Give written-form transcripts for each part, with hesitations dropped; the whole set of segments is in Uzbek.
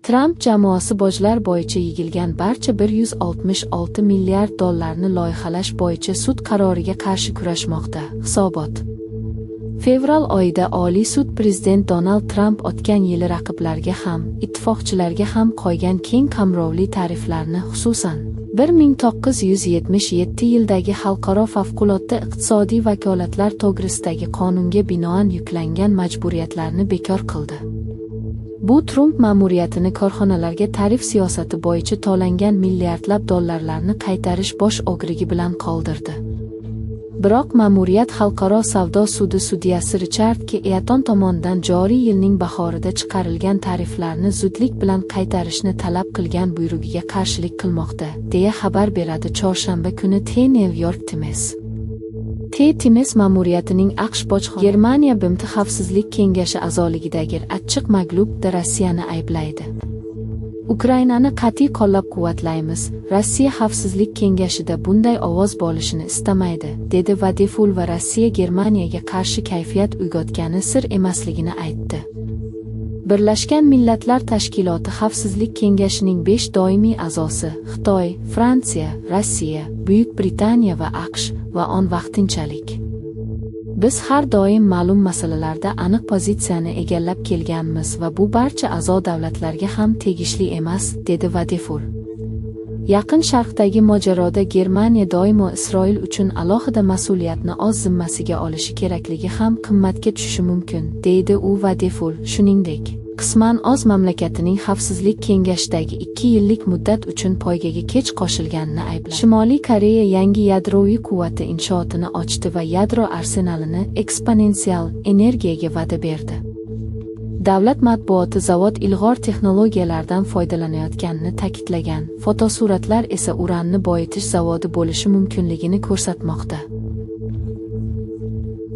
Tramp jamoasi bojlar bo'yicha yig'ilgan barcha $166 milliard loyihalash bo'yicha sud qaroriga qarshi kurashmoqda. Hisobot. Fevral oyida Oliy sud prezident Donald Tramp o'tgan yili raqiblarga ham, ittifoqchilarga ham qo'ygan keng qamrovli tariflarni, xususan 1977 yildagi Xalqaro favqulodda iqtisodiy vakolatlar to'g'risidagi qonunga binoan yuklangan majburiyatlarni bekor qildi. Bu Trump ma'muriyatini korxonalarga tarif siyosati bo'yicha to'langan milliardlab dollarlarni qaytarish bosh o'girigi bilan qoldirdi. Biroq ma'muriyat Xalqaro savdo sudi sudyasi Richard K. Eaton tomonidan joriy yilning bahorida chiqarilgan tariflarni zudlik bilan qaytarishni talab qilgan buyrug'iga qarshilik qilmoqda, deya xabar beradi chorshanba kuni The New York Times. The Times ma'muriyatining AQSh bojxona Germaniya BMT xavfsizlik kengashi a'zoligidagi achchiq maglubda Rossiyani ayblaydi. Ukrainani qat'iy qo'llab-quvvatlaymiz. Rossiya xavfsizlik kengashida bunday ovoz bo'lishini istamaydi, dedi Vadeful va Rossiya Germaniyaga qarshi kayfiyat uyg'otgani sir emasligini aytdi. Birlashgan Millatlar Tashkiloti Xavfsizlik kengashining 5 doimiy a'zosi Xitoy, Fransiya, Rossiya, Buyuk Britaniya va AQSh va on vaqtinchalik. Biz har doim ma'lum masalalarda aniq pozitsiyani egallab kelganmiz va bu barcha a'zo davlatlarga ham tegishli emas, dedi Vadeful. Yaqin Sharqdagi mojaroda Germaniya doimo Isroil uchun alohida mas'uliyatni o'z zimmasiga olishi kerakligi ham qimmatga tushishi mumkin, deydi u Vadeful. Shuningdek, qisman o'z mamlakatining xavfsizlik kengashidagi 2 yillik muddat uchun poygaga kech qo'shilganini aybladi. Shimoliy Koreya yangi yadroviy quvvati inshootini ochdi va yadro arsenalini eksponensial energiyaga va'da berdi. Davlat matbuoti zavod ilg'or texnologiyalardan foydalanayotganini ta'kidlagan, fotosuratlar esa uranni boyitish zavodi bo'lishi mumkinligini ko'rsatmoqda.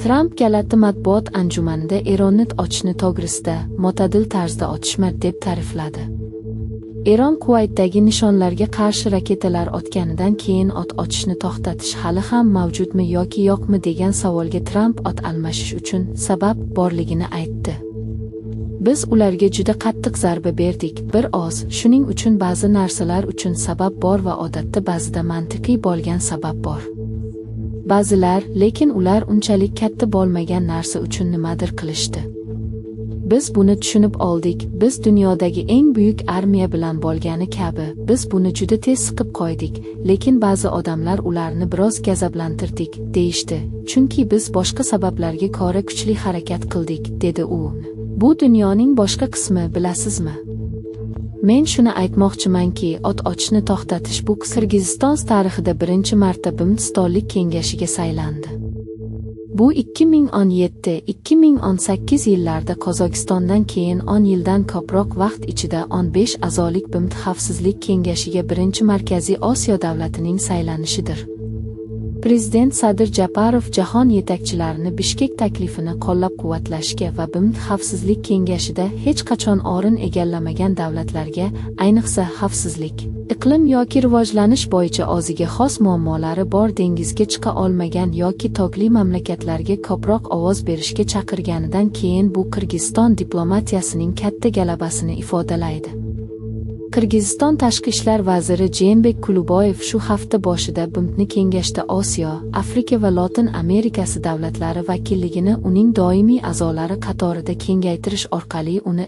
Tramp galati matbuot anjumanida Eronni ochishni to'g'risida mo'tadil tarzda otishma deb ta'rifladi. Eron Kuvaytdagi nishonlarga qarshi raketalar otganidan keyin o't ochishni to'xtatish hali ham mavjudmi yoki yo'qmi degan savolga Tramp o't almashish uchun sabab borligini aytdi. Biz ularga juda qattiq zarba berdik, bir oz, shuning uchun ba'zi narsalar uchun sabab bor va odatda ba'zida mantiqiy bo'lgan sabab bor. Ba'zilar, lekin ular unchalik katta bo'lmagan narsa uchun nimadir qilishdi. Biz buni tushunib oldik, biz dunyodagi eng buyuk armiya bilan bo'lgani kabi, biz buni juda tez siqib qo'ydik, lekin ba'zi odamlar ularni biroz gazablantirdik, deyishdi, chunki biz boshqa sabablarga ko'ra kuchli harakat qildik, dedi u. Bu dunyoning boshqa qismi, bilasizmi? Men shuni aytmoqchimanki, o't ochishni to'xtatish bu Qirg'iziston tarixida birinchi marta BMT kengashiga saylandi. Bu 2017-2018 yillarda Qozog'istondan keyin 10 yildan ko'proq vaqt ichida 15 a'zolik BMT xavfsizlik kengashiga birinchi Markaziy Osiyo davlatining saylanishidir. Prezident Sadir Japarov jahon yetakchilarini Bishkek taklifini qo'llab-quvvatlashga va BMT xavfsizlik kengashida hech qachon o'rin egallamagan davlatlarga, ayniqsa xavfsizlik, iqlim yoki rivojlanish bo'yicha o'ziga xos muammolari bor dengizga chiqa olmagan yoki tog'li mamlakatlarga ko'proq ovoz berishga chaqirganidan keyin bu Qirg'iziston diplomatiyasining katta g'alabasini ifodalaydi. Qirg'iziston tashqi ishlar vaziri Jeenbek Kuluboyev shu hafta boshida BMTni kengashda Osiyo, Afrika va Lotin Amerikasi davlatlari vakilligini uning doimiy a'zolari qatorida kengaytirish orqali uni